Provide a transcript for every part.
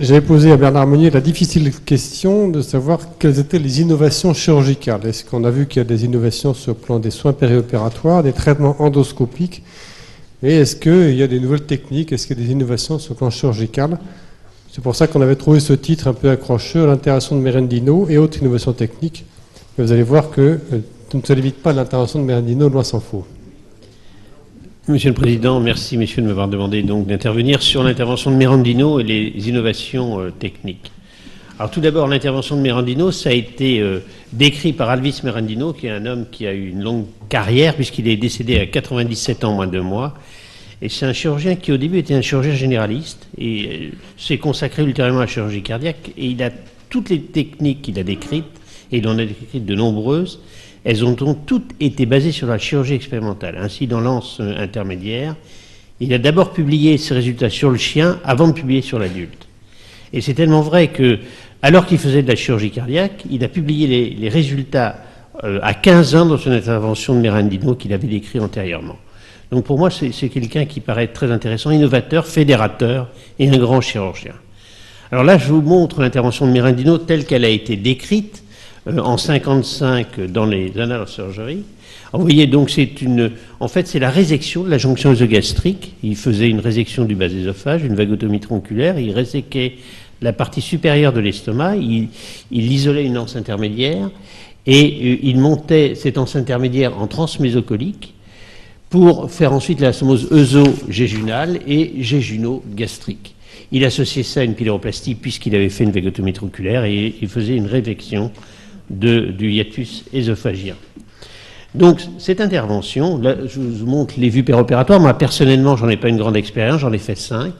J'avais posé à Bernard Meunier la difficile question de savoir quelles étaient les innovations chirurgicales. Est-ce qu'on a vu qu'il y a des innovations sur le plan des soins périopératoires, des traitements endoscopiques, et est-ce qu'il y a des nouvelles techniques, est-ce qu'il y a des innovations sur le plan chirurgical? C'est pour ça qu'on avait trouvé ce titre un peu accrocheur, l'intervention de Merendino et autres innovations techniques. Mais vous allez voir que ne se limite pas à l'intervention de Merendino, loin s'en faut. Monsieur le Président, merci messieurs de m'avoir demandé donc d'intervenir sur l'intervention de Merendino et les innovations techniques. Alors tout d'abord, l'intervention de Merendino, ça a été décrit par Alvis Merendino, qui est un homme qui a eu une longue carrière, puisqu'il est décédé à 97 ans, moins de 2 mois. Et c'est un chirurgien qui au début était un chirurgien généraliste et s'est consacré ultérieurement à la chirurgie cardiaque. Et il a toutes les techniques qu'il a décrites, et il en a décrites de nombreuses. Elles ont toutes été basées sur la chirurgie expérimentale. Ainsi, dans l'anse intermédiaire, il a d'abord publié ses résultats sur le chien avant de publier sur l'adulte. Et c'est tellement vrai que, alors qu'il faisait de la chirurgie cardiaque, il a publié les résultats à 15 ans dans son intervention de Merendino qu'il avait décrit antérieurement. Donc pour moi, c'est quelqu'un qui paraît très intéressant, innovateur, fédérateur et un grand chirurgien. Alors là, je vous montre l'intervention de Merendino telle qu'elle a été décrite en 1955 dans les Annales of Surgery. Vous voyez donc, en fait, c'est la résection de la jonction œsogastrique. Il faisait une résection du bas œsophage, une vagotomie tronculaire, il réséquait la partie supérieure de l'estomac, il isolait une anse intermédiaire et il montait cette anse intermédiaire en transmésocolique pour faire ensuite l'anastomose œso-jéjunale et jéjuno-gastrique. Il associait ça à une pyléroplastie puisqu'il avait fait une vagotomie tronculaire et il faisait une révection du hiatus œsophagien. Donc, cette intervention, là, je vous montre les vues péropératoires. Moi, personnellement, j'en ai pas une grande expérience, j'en ai fait 5.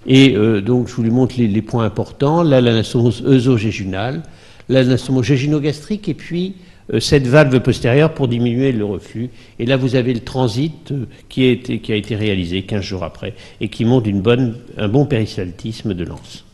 Et donc, je vous montre les points importants. Là, l'anastomose œso-jéjunale, l'anastomose jéjuno-gastrique, et puis cette valve postérieure pour diminuer le reflux. Et là, vous avez le transit qui a été réalisé 15 jours après et qui montre un bon péristaltisme de l'anse.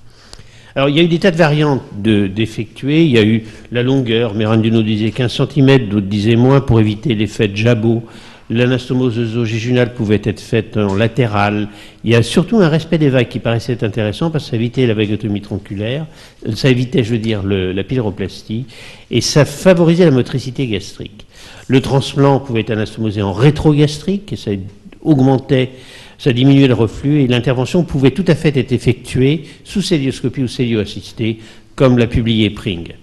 Alors, il y a eu des tas de variantes d'effectuer. Il y a eu la longueur. Merendino disait 15 cm, d'autres disaient moins pour éviter l'effet de jabot. L'anastomose œso-jéjunale pouvait être faite en latéral. Il y a surtout un respect des vagues qui paraissait intéressant parce que ça évitait la vagotomie tronculaire, ça évitait, je veux dire, la pyléroplastie, et ça favorisait la motricité gastrique. Le transplant pouvait être anastomosé en rétrogastrique, et ça augmentait, ça diminuait le reflux, et l'intervention pouvait tout à fait être effectuée sous célioscopie ou célio-assistée, comme l'a publié Pring.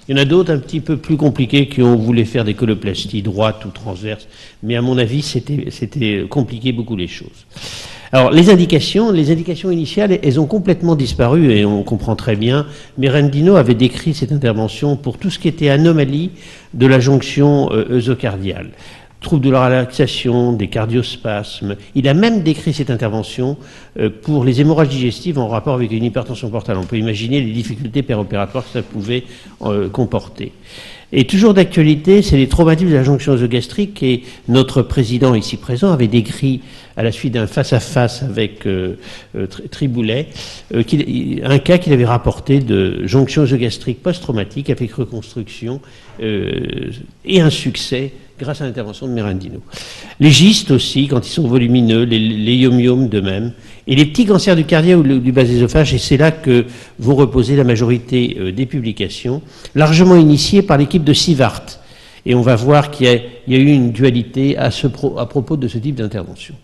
Il y en a d'autres un petit peu plus compliqués qui ont voulu faire des coloplasties droites ou transverses, mais à mon avis, c'était compliqué beaucoup les choses. Alors, les indications initiales, elles ont complètement disparu et on comprend très bien. Merendino avait décrit cette intervention pour tout ce qui était anomalie de la jonction œsocardiale. Troubles de la relaxation, des cardiospasmes. Il a même décrit cette intervention pour les hémorragies digestives en rapport avec une hypertension portale. On peut imaginer les difficultés péropératoires que ça pouvait comporter. Et toujours d'actualité, c'est les traumatismes de la jonction œsogastrique, et notre président ici présent avait décrit, à la suite d'un face-à-face avec Triboulet, un cas qu'il avait rapporté de jonction œsogastrique post-traumatique avec reconstruction et un succès grâce à l'intervention de Merendino. Les gystes aussi, quand ils sont volumineux, les yomyomes de même, et les petits cancers du cardiaque ou du bas œsophage, et c'est là que vont reposer la majorité des publications, largement initiées par l'équipe de Sivart. Et on va voir qu'il y a eu une dualité à propos de ce type d'intervention.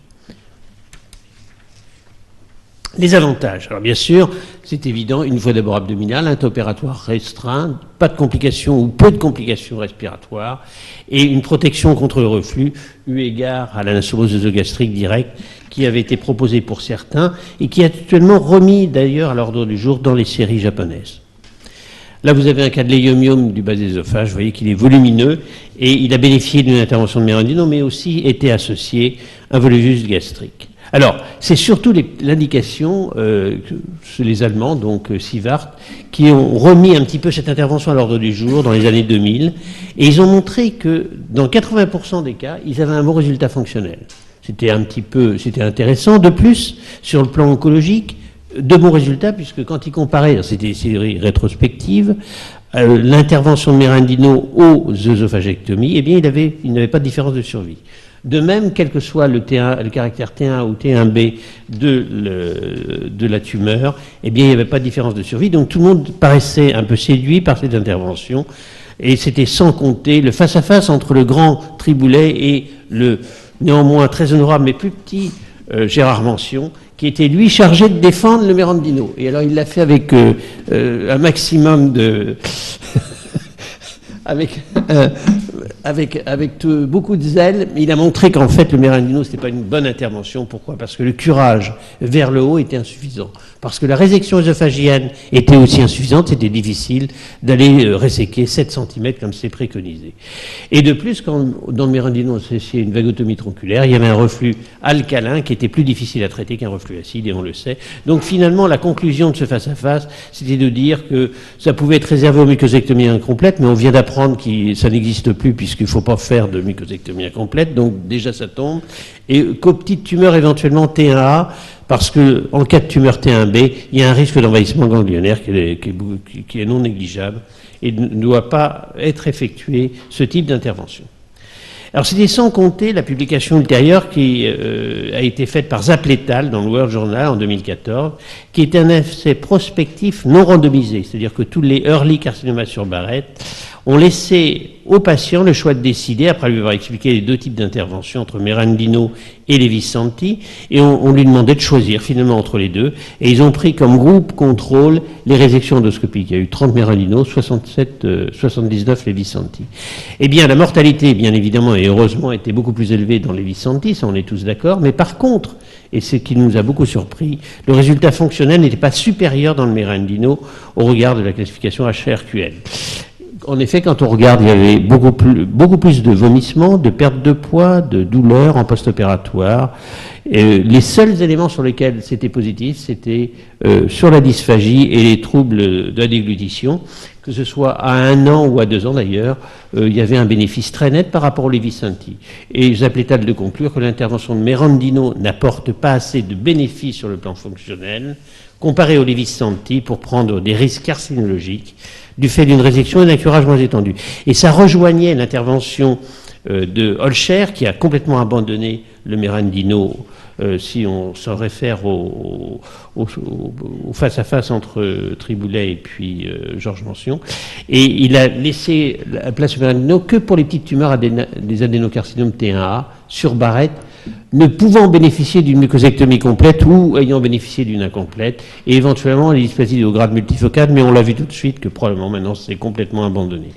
Les avantages. Alors bien sûr, c'est évident, une voie d'abord abdominale, un temps opératoire restreint, pas de complications ou peu de complications respiratoires, et une protection contre le reflux, eu égard à l'anastomose œsogastrique directe qui avait été proposée pour certains et qui est actuellement remis d'ailleurs à l'ordre du jour dans les séries japonaises. Là, vous avez un cas de léiomiome du bas œsophage, vous voyez qu'il est volumineux et il a bénéficié d'une intervention de Merendino, mais aussi été associé à un volvulus gastrique. Alors, c'est surtout l'indication, les Allemands, donc Sivart, qui ont remis un petit peu cette intervention à l'ordre du jour dans les années 2000, et ils ont montré que dans 80% des cas, ils avaient un bon résultat fonctionnel. C'était intéressant. De plus, sur le plan oncologique, de bons résultats, puisque quand ils comparaient, c'était des séries rétrospectives, l'intervention de Merendino aux œsophagectomies, eh bien, il n'avait pas de différence de survie. De même, quel que soit le caractère T1 ou T1b de la tumeur, eh bien, il n'y avait pas de différence de survie. Donc, tout le monde paraissait un peu séduit par cette intervention. Et c'était sans compter le face-à-face entre le grand Triboulet et le néanmoins très honorable mais plus petit Gérard Mansion, qui était lui chargé de défendre le Mérandino. Et alors, il l'a fait avec un maximum de... avec beaucoup de zèle, mais il a montré qu'en fait le Mérandino c'était pas une bonne intervention. Pourquoi? Parce que le curage vers le haut était insuffisant, parce que la résection œsophagienne était aussi insuffisante, c'était difficile d'aller resséquer 7 cm comme c'est préconisé. Et de plus, quand dans le Mérandino on associait une vagotomie tronculaire, il y avait un reflux alcalin qui était plus difficile à traiter qu'un reflux acide, et on le sait. Donc finalement la conclusion de ce face-à-face, c'était de dire que ça pouvait être réservé aux mucosectomies incomplètes, mais on vient d'apprendre que ça n'existe plus puisqu'il ne faut pas faire de mucosectomie incomplète, donc déjà ça tombe, et qu'aux petites tumeurs éventuellement T1A, parce qu'en cas de tumeur T1B, il y a un risque d'envahissement ganglionnaire qui est non négligeable et ne doit pas être effectué ce type d'intervention. Alors c'était sans compter la publication ultérieure qui a été faite par Zapletal dans le World Journal en 2014, qui était un essai prospectif non randomisé, c'est-à-dire que tous les early carcinomas sur Barrett ont laissé aux patients le choix de décider, après lui avoir expliqué les deux types d'interventions entre Mérandino et Levis-Santi, et on lui demandait de choisir finalement entre les deux, et ils ont pris comme groupe contrôle les résections endoscopiques. Il y a eu 30 Mérandino, 79 Levis-Santi. Eh bien, la mortalité, bien évidemment, et heureusement, était beaucoup plus élevée dans Levis-Santi, ça on est tous d'accord, mais par contre, et ce qui nous a beaucoup surpris, le résultat fonctionnel n'était pas supérieur dans le Mérandino au regard de la classification HRQL. En effet, quand on regarde, il y avait beaucoup plus de vomissements, de perte de poids, de douleurs en post-opératoire. Les seuls éléments sur lesquels c'était positif, c'était sur la dysphagie et les troubles de la déglutition, que ce soit à 1 an ou à 2 ans d'ailleurs, il y avait un bénéfice très net par rapport au Levis-Santi. Et Zapletal de conclure que l'intervention de Mérandino n'apporte pas assez de bénéfices sur le plan fonctionnel, comparé au Levis-Santi, pour prendre des risques carcinologiques du fait d'une résection et d'un curage moins étendu. Et ça rejoignait l'intervention de Holscher, qui a complètement abandonné le Mérandino, si on s'en réfère au face-à-face entre Triboulet et puis Georges Mansion. Et il a laissé la place au Mérandino que pour les petites tumeurs des adénocarcinomes T1A sur Barrett, ne pouvant bénéficier d'une mucosectomie complète ou ayant bénéficié d'une incomplète, et éventuellement les dysplasies au grade multifocale, mais on l'a vu tout de suite que probablement maintenant c'est complètement abandonné.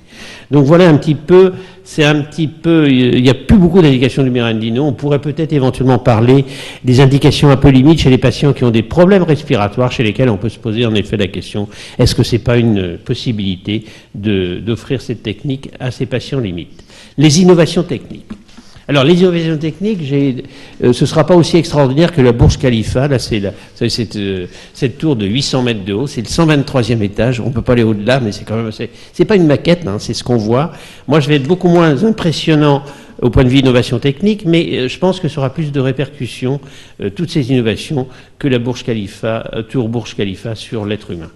Donc voilà un petit peu, il n'y a plus beaucoup d'indications du Mérandino. On pourrait peut-être éventuellement parler des indications un peu limites chez les patients qui ont des problèmes respiratoires, chez lesquels on peut se poser en effet la question, est-ce que c'est pas une possibilité d'offrir cette technique à ces patients limites? Les innovations techniques. Alors, les innovations techniques, ce ne sera pas aussi extraordinaire que la Burj Khalifa. Là, c'est cette tour de 800 mètres de haut. C'est le 123e étage. On ne peut pas aller au-delà, mais c'est quand même c'est pas une maquette, hein, c'est ce qu'on voit. Moi, je vais être beaucoup moins impressionnant au point de vue innovation technique, mais je pense que ça aura plus de répercussions, toutes ces innovations, que la Burj Khalifa, tour Burj Khalifa sur l'être humain.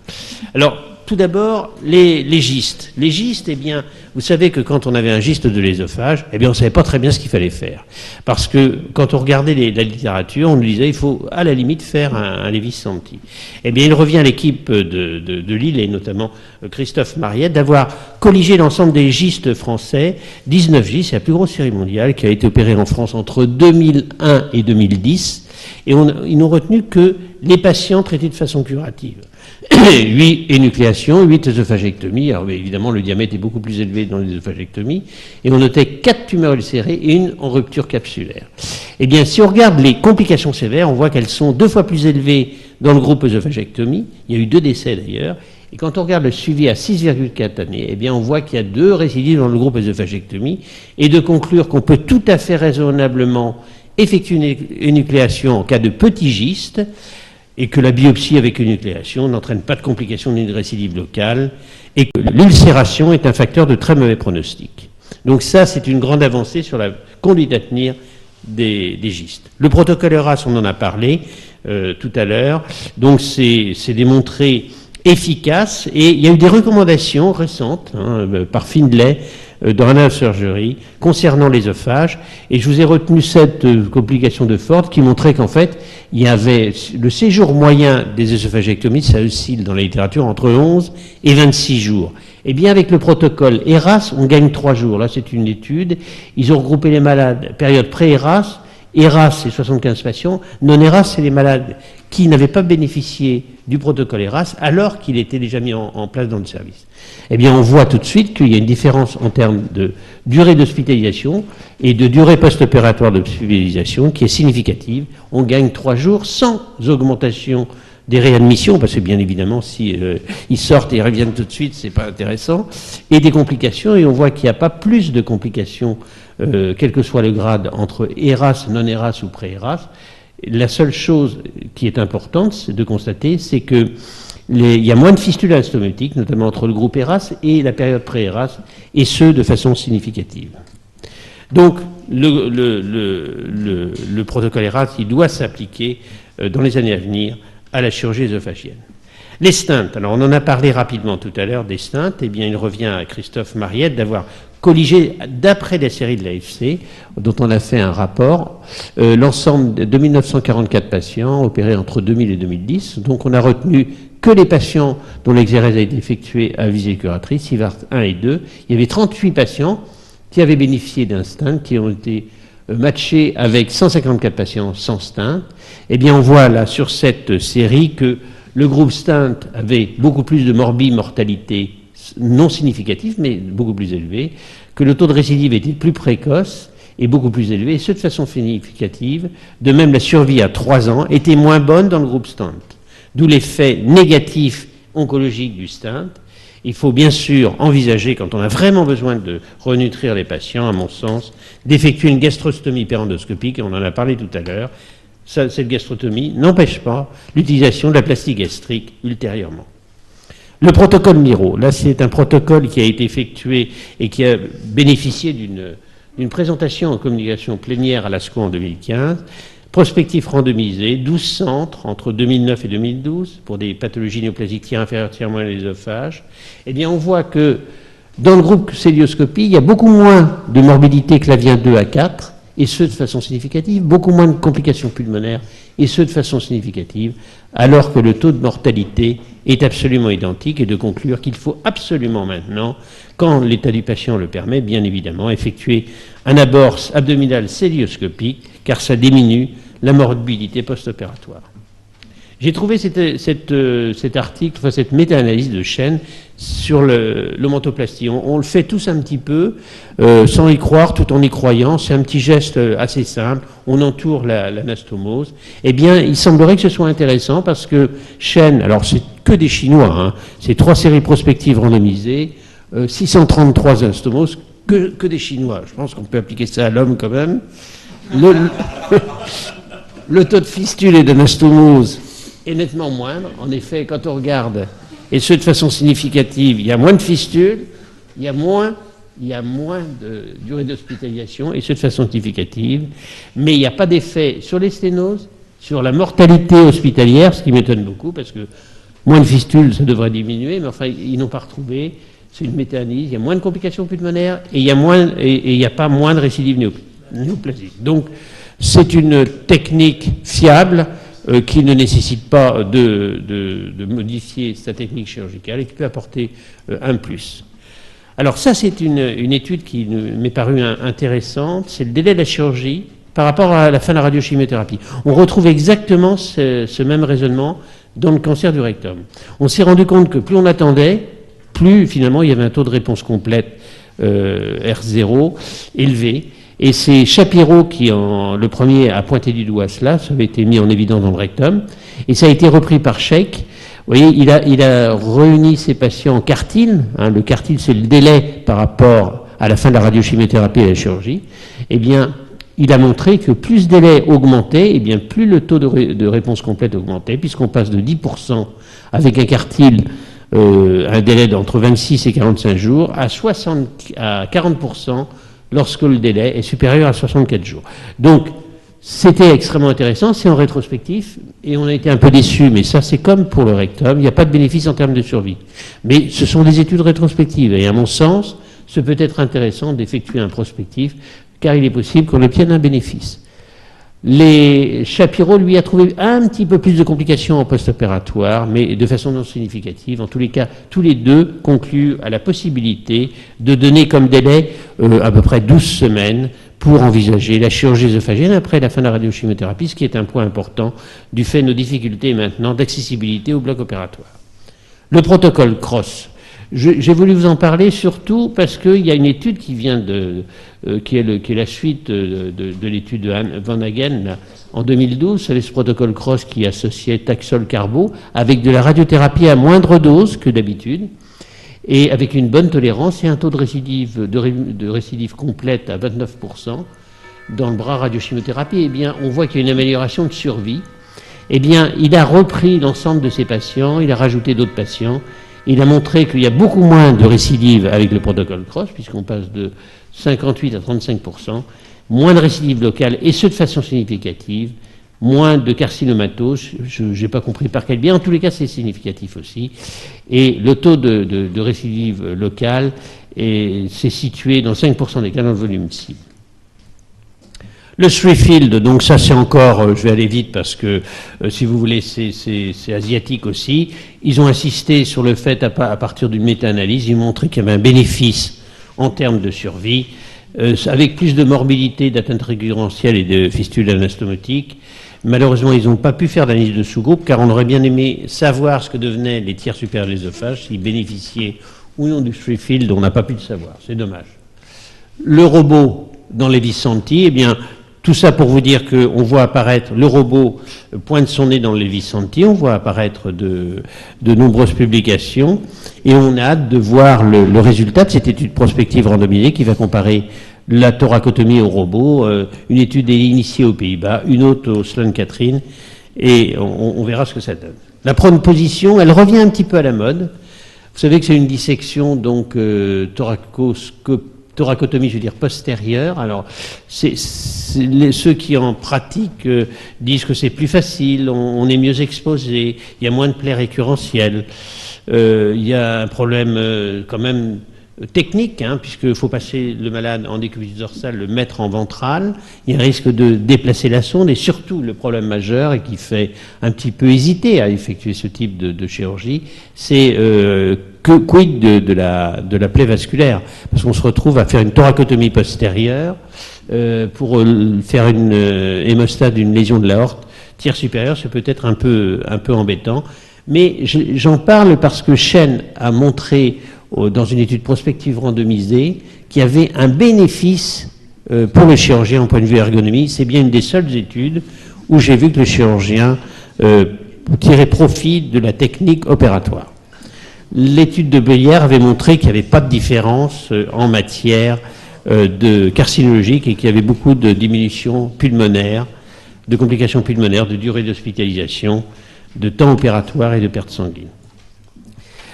Alors, tout d'abord, les gistes. Les gistes, eh bien, vous savez que quand on avait un giste de l'œsophage, eh bien, on ne savait pas très bien ce qu'il fallait faire. Parce que quand on regardait la littérature, on nous disait il faut à la limite faire un Levis-Santi. Eh bien, il revient à l'équipe de Lille, et notamment Christophe Mariette, d'avoir colligé l'ensemble des gistes français, 19 gistes, c'est la plus grosse série mondiale qui a été opérée en France entre 2001 et 2010, et ils n'ont retenu que les patients traités de façon curative. 8 énucléations, 8 œsophagectomies. Alors évidemment, le diamètre est beaucoup plus élevé dans les œsophagectomies. Et on notait 4 tumeurs ulcérées et une en rupture capsulaire. Eh bien, si on regarde les complications sévères, on voit qu'elles sont 2 fois plus élevées dans le groupe œsophagectomie. Il y a eu 2 décès d'ailleurs. Et quand on regarde le suivi à 6,4 années, eh bien, on voit qu'il y a 2 récidives dans le groupe œsophagectomie. Et de conclure qu'on peut tout à fait raisonnablement effectuer une énucléation en cas de petit giste, et que la biopsie avec une nucléation n'entraîne pas de complications ni de récidive locale, et que l'ulcération est un facteur de très mauvais pronostic. Donc ça, c'est une grande avancée sur la conduite à tenir des gistes. Le protocole ERAS, on en a parlé tout à l'heure, donc c'est démontré efficace, et il y a eu des recommandations récentes par Findlay dans la surgerie concernant l'œsophage. Et je vous ai retenu cette complication de Ford qui montrait qu'en fait, il y avait le séjour moyen des œsophagectomies, ça oscille dans la littérature entre 11 et 26 jours. Eh bien, avec le protocole ERAS, on gagne 3 jours. Là, c'est une étude. Ils ont regroupé les malades période pré-ERAS. ERAS, c'est 75 patients. Non-ERAS, c'est les malades qui n'avaient pas bénéficié du protocole ERAS alors qu'il était déjà mis en place dans le service. Eh bien, on voit tout de suite qu'il y a une différence en termes de durée d'hospitalisation et de durée post-opératoire d'hospitalisation qui est significative. On gagne 3 jours sans augmentation des réadmissions, parce que bien évidemment, si ils sortent et ils reviennent tout de suite, c'est pas intéressant, et des complications, et on voit qu'il n'y a pas plus de complications, quel que soit le grade, entre ERAS, non-ERAS ou pré-ERAS. La seule chose qui est importante de constater, c'est que il y a moins de fistules anastomotiques, notamment entre le groupe ERAS et la période pré-ERAS, et ce, de façon significative. Donc, le protocole ERAS, il doit s'appliquer dans les années à venir à la chirurgie œsophagienne. Les stents, alors on en a parlé rapidement tout à l'heure des stents, eh bien il revient à Christophe Mariette d'avoir colligé, d'après les séries de l'AFC, dont on a fait un rapport, l'ensemble de 2944 patients opérés entre 2000 et 2010, donc on a retenu que les patients dont l'exérèse a été effectuée à visée curatrice, SIVART 1 et 2, il y avait 38 patients qui avaient bénéficié d'un stent, qui ont été matchés avec 154 patients sans stent. Eh bien, on voit là sur cette série que le groupe stent avait beaucoup plus de mortalité non significative, mais beaucoup plus élevée, que le taux de récidive était plus précoce et beaucoup plus élevé, et ce de façon significative. De même, la survie à 3 ans était moins bonne dans le groupe stent. D'où l'effet négatif oncologique du stent. Il faut bien sûr envisager, quand on a vraiment besoin de renutrir les patients, à mon sens, d'effectuer une gastrostomie périendoscopique, et on en a parlé tout à l'heure. Cette gastrotomie n'empêche pas l'utilisation de la plastie gastrique ultérieurement. Le protocole Miro, là c'est un protocole qui a été effectué et qui a bénéficié d'une présentation en communication plénière à l'ASCO en 2015, prospectif randomisé, 12 centres entre 2009 et 2012 pour des pathologies néoplasiques tiers inférieurs, tiers moyen de l'œsophage. Eh bien, on voit que dans le groupe célioscopie, il y a beaucoup moins de morbidité clavien 2 à 4, et ce de façon significative, beaucoup moins de complications pulmonaires, et ce de façon significative, alors que le taux de mortalité est absolument identique, et de conclure qu'il faut absolument maintenant, quand l'état du patient le permet, bien évidemment, effectuer un abord abdominal célioscopique, car ça diminue la morbidité post-opératoire. J'ai trouvé cet article, enfin cette méta-analyse de Chen sur l'odontoplastie. On le fait tous un petit peu, sans y croire, tout en y croyant. C'est un petit geste assez simple. On entoure l'anastomose. Eh bien, il semblerait que ce soit intéressant parce que Chen, alors c'est que des Chinois, hein, c'est 3 séries prospectives randomisées, 633 anastomoses, que des Chinois. Je pense qu'on peut appliquer ça à l'homme quand même. Le taux de fistule et d'anastomose est nettement moindre. En effet, quand on regarde, et ce de façon significative, il y a moins de fistules, il y a moins de durée d'hospitalisation, et ce de façon significative, mais il n'y a pas d'effet sur les sténoses, sur la mortalité hospitalière, ce qui m'étonne beaucoup, parce que moins de fistules, ça devrait diminuer, mais enfin, ils n'ont pas retrouvé. C'est une méta-analyse, il y a moins de complications pulmonaires, et il n'y a pas moins de récidive néoplasique. Donc, c'est une technique fiable, qui ne nécessite pas de modifier sa technique chirurgicale et qui peut apporter un plus. Alors ça, c'est une étude qui m'est parue intéressante, c'est le délai de la chirurgie par rapport à la fin de la radiochimiothérapie. On retrouve exactement ce même raisonnement dans le cancer du rectum. On s'est rendu compte que plus on attendait, plus finalement il y avait un taux de réponse complète R0 élevé. Et c'est Shapiro qui, le premier, a pointé du doigt cela, ça avait été mis en évidence dans le rectum, et ça a été repris par Sheikh. Vous voyez, il a réuni ses patients en quartile, hein, le quartile c'est le délai par rapport à la fin de la radiochimiothérapie et à la chirurgie. Eh bien, il a montré que plus ce délai augmentait, eh bien, plus le taux de réponse complète augmentait, puisqu'on passe de 10% avec un quartile, un délai d'entre 26 et 45 jours, à 40% lorsque le délai est supérieur à 64 jours. Donc, c'était extrêmement intéressant, c'est en rétrospectif, et on a été un peu déçus, mais ça c'est comme pour le rectum, il n'y a pas de bénéfice en termes de survie. Mais ce sont des études rétrospectives, et à mon sens, ce peut être intéressant d'effectuer un prospectif, car il est possible qu'on obtienne un bénéfice. Shapiro, lui, a trouvé un petit peu plus de complications en post-opératoire, mais de façon non significative. En tous les cas, tous les deux concluent à la possibilité de donner comme délai à peu près 12 semaines pour envisager la chirurgie œsophagienne après la fin de la radiochimiothérapie, ce qui est un point important du fait de nos difficultés maintenant d'accessibilité au bloc opératoire. Le protocole CROSS. J'ai voulu vous en parler surtout parce qu'il y a une étude qui vient qui est la suite de l'étude de Van Hagen là, en 2012, c'est ce protocole CROSS qui associait Taxol-Carbo avec de la radiothérapie à moindre dose que d'habitude et avec une bonne tolérance et un taux de récidive complète à 29% dans le bras radiochimiothérapie. Eh bien, on voit qu'il y a une amélioration de survie. Eh bien, il a repris l'ensemble de ces patients, il a rajouté d'autres patients. Il a montré qu'il y a beaucoup moins de récidives avec le protocole CROSS, puisqu'on passe de 58 à 35%, moins de récidives locales, et ce de façon significative, moins de carcinomatose, je n'ai pas compris par quel biais, en tous les cas c'est significatif aussi, et le taux de récidive locale s'est situé dans 5% des cas dans le volume cible. Le Sheffield, donc ça c'est encore, je vais aller vite parce que si vous voulez c'est asiatique aussi, ils ont insisté sur le fait à partir d'une méta-analyse, ils ont montré qu'il y avait un bénéfice en termes de survie, avec plus de morbidité, d'atteinte récurrentielle et de fistules anastomotiques. Malheureusement, ils n'ont pas pu faire d'analyse de sous-groupe car on aurait bien aimé savoir ce que devenaient les tiers supérieurs de l'œsophage, s'ils bénéficiaient ou non du Sheffield, on n'a pas pu le savoir, c'est dommage. Le robot dans les Visanti, eh bien, tout ça pour vous dire qu'on voit apparaître, le robot pointe son nez dans les Visanti, on voit apparaître de nombreuses publications, et on a hâte de voir le résultat de cette étude prospective randomisée qui va comparer la thoracotomie au robot. Une étude est initiée aux Pays-Bas, une autre au Sloan Kettering, et on verra ce que ça donne. La prone position, elle revient un petit peu à la mode. Vous savez que c'est une dissection, donc thoracotomie, je veux dire postérieure. Alors, ceux qui en pratiquent disent que c'est plus facile, on est mieux exposé, il y a moins de plaies récurrentielles, il y a un problème quand même technique, puisqu'il faut passer le malade en décubitus dorsale, le mettre en ventrale, il y a un risque de déplacer la sonde, et surtout le problème majeur, et qui fait un petit peu hésiter à effectuer ce type de chirurgie, c'est quid de la plaie vasculaire, parce qu'on se retrouve à faire une thoracotomie postérieure pour faire une hémostase d'une lésion de l'aorte tiers supérieur, c'est peut-être un peu embêtant, mais j'en parle parce que Chen a montré dans une étude prospective randomisée qu'il y avait un bénéfice pour le chirurgien en point de vue ergonomie. C'est bien une des seules études où j'ai vu que le chirurgien tirait profit de la technique opératoire. L'étude de Beyer avait montré qu'il n'y avait pas de différence en matière de carcinologique et qu'il y avait beaucoup de diminution pulmonaire, de complications pulmonaires, de durée d'hospitalisation, de temps opératoire et de perte sanguine.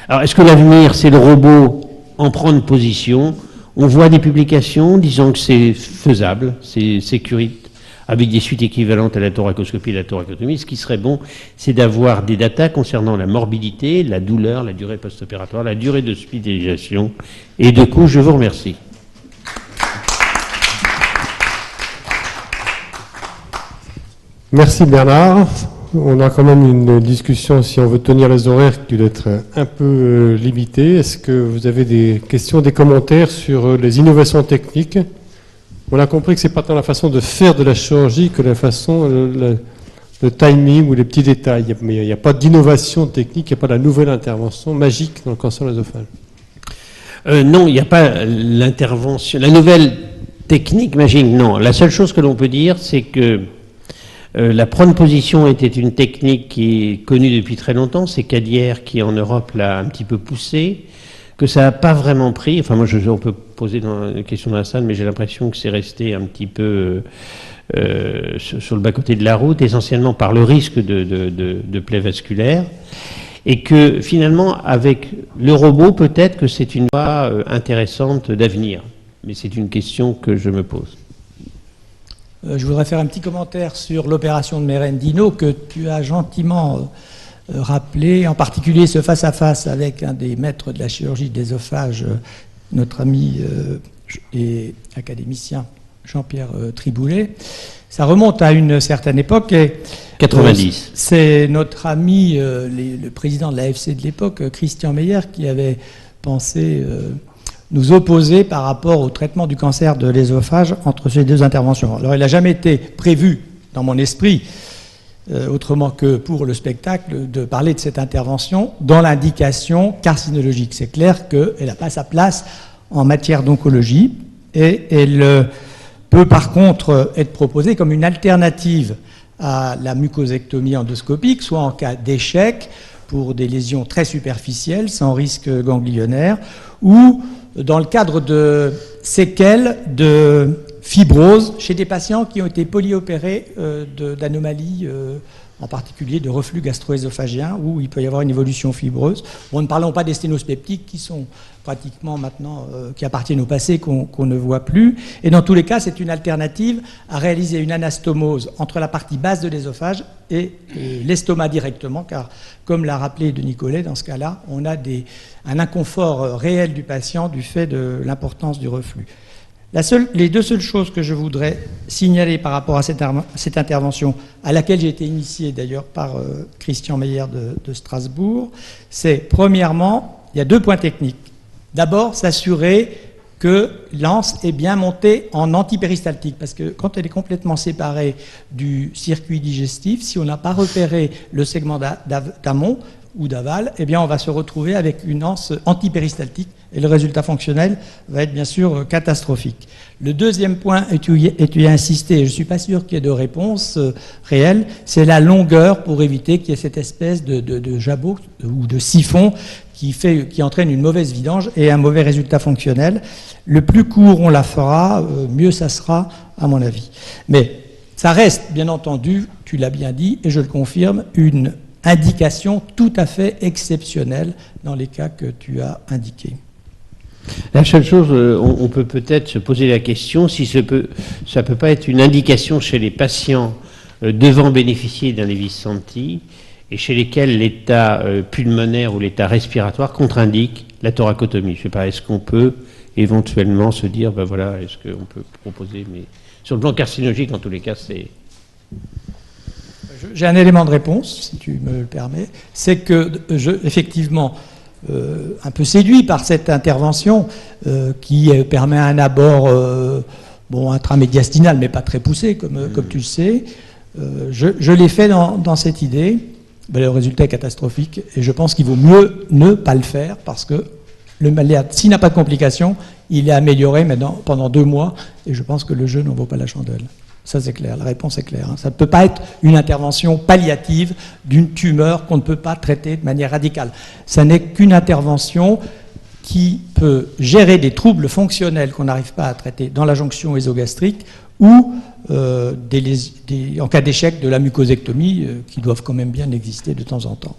Alors, est-ce que l'avenir, c'est le robot en prendre position? On voit des publications disant que c'est faisable, c'est sécuritaire, avec des suites équivalentes à la thoracoscopie et la thoracotomie. Ce qui serait bon, c'est d'avoir des datas concernant la morbidité, la douleur, la durée post-opératoire, la durée d'hospitalisation et de coût. Je vous remercie. Merci Bernard. On a quand même une discussion, si on veut tenir les horaires, qui doit être un peu limitée. Est-ce que vous avez des questions, des commentaires sur les innovations techniques? On a compris que ce n'est pas tant la façon de faire de la chirurgie que la façon, le timing ou les petits détails. Mais il n'y a pas d'innovation technique, il n'y a pas de la nouvelle intervention magique dans le cancer de l'œsophage. Non, il n'y a pas l'intervention, la nouvelle technique magique, non. La seule chose que l'on peut dire, c'est que la prone position était une technique qui est connue depuis très longtemps. C'est Cadière qui, en Europe, l'a un petit peu poussée, que ça n'a pas vraiment pris. Enfin, moi, on peut poser une question dans la salle, mais j'ai l'impression que c'est resté un petit peu sur le bas-côté de la route, essentiellement par le risque de plaie vasculaire. Et que, finalement, avec le robot, peut-être que c'est une voie intéressante d'avenir. Mais c'est une question que je me pose. Je voudrais faire un petit commentaire sur l'opération de Merendino que tu as gentiment rappelé, en particulier ce face-à-face avec un des maîtres de la chirurgie de l'œsophage notre ami et académicien Jean-Pierre Triboulet. Ça remonte à une certaine époque. Et, 90. C'est notre ami, le président de l'AFC de l'époque, Christian Meyer, qui avait pensé nous opposer par rapport au traitement du cancer de l'ésophage entre ces deux interventions. Alors, il n'a jamais été prévu dans mon esprit, autrement que pour le spectacle, de parler de cette intervention dans l'indication carcinologique. C'est clair qu'elle n'a pas sa place en matière d'oncologie et elle peut par contre être proposée comme une alternative à la mucosectomie endoscopique, soit en cas d'échec pour des lésions très superficielles, sans risque ganglionnaire, ou dans le cadre de séquelles de fibrose chez des patients qui ont été polyopérés d'anomalies, en particulier de reflux gastro-œsophagien, où il peut y avoir une évolution fibreuse. Bon, ne parlons pas des sténoses peptiques qui sont pratiquement maintenant, qui appartiennent au passé, qu'on ne voit plus. Et dans tous les cas, c'est une alternative à réaliser une anastomose entre la partie basse de l'ésophage et l'estomac directement, car, comme l'a rappelé Denis Collet, dans ce cas-là, on a un inconfort réel du patient du fait de l'importance du reflux. Les deux seules choses que je voudrais signaler par rapport à cette intervention, à laquelle j'ai été initié d'ailleurs par Christian Meyer de Strasbourg, c'est premièrement, il y a 2 points techniques. D'abord, s'assurer que l'anse est bien montée en antipéristaltique, parce que quand elle est complètement séparée du circuit digestif, si on n'a pas repéré le segment d'amont ou d'aval, eh bien on va se retrouver avec une anse antipéristaltique et le résultat fonctionnel va être bien sûr catastrophique. Le deuxième point, et tu y as insisté, et je ne suis pas sûr qu'il y ait de réponse réelle, c'est la longueur pour éviter qu'il y ait cette espèce de jabot ou de siphon qui entraîne une mauvaise vidange et un mauvais résultat fonctionnel. Le plus court on la fera, mieux ça sera à mon avis. Mais ça reste, bien entendu, tu l'as bien dit, et je le confirme, une indication tout à fait exceptionnelle dans les cas que tu as indiqués. La seule chose, on peut peut-être se poser la question si ça peut pas être une indication chez les patients devant bénéficier d'un Levis-Santi et chez lesquels l'état pulmonaire ou l'état respiratoire contre-indique la thoracotomie. Je ne sais pas, est-ce qu'on peut éventuellement se dire, ben voilà, est-ce qu'on peut proposer, mais sur le plan carcinologique, en tous les cas, c'est... J'ai un élément de réponse, si tu me le permets, c'est que effectivement, un peu séduit par cette intervention qui permet un abord intramédiastinal, mais pas très poussé, comme tu le sais. Je l'ai fait dans cette idée. Ben, le résultat est catastrophique et je pense qu'il vaut mieux ne pas le faire parce que le malade, s'il n'a pas de complications, il est amélioré maintenant pendant 2 mois et je pense que le jeu n'en vaut pas la chandelle. Ça, c'est clair, la réponse est claire. Ça ne peut pas être une intervention palliative d'une tumeur qu'on ne peut pas traiter de manière radicale. Ça n'est qu'une intervention qui peut gérer des troubles fonctionnels qu'on n'arrive pas à traiter dans la jonction ésogastrique ou en cas d'échec de la mucosectomie qui doivent quand même bien exister de temps en temps.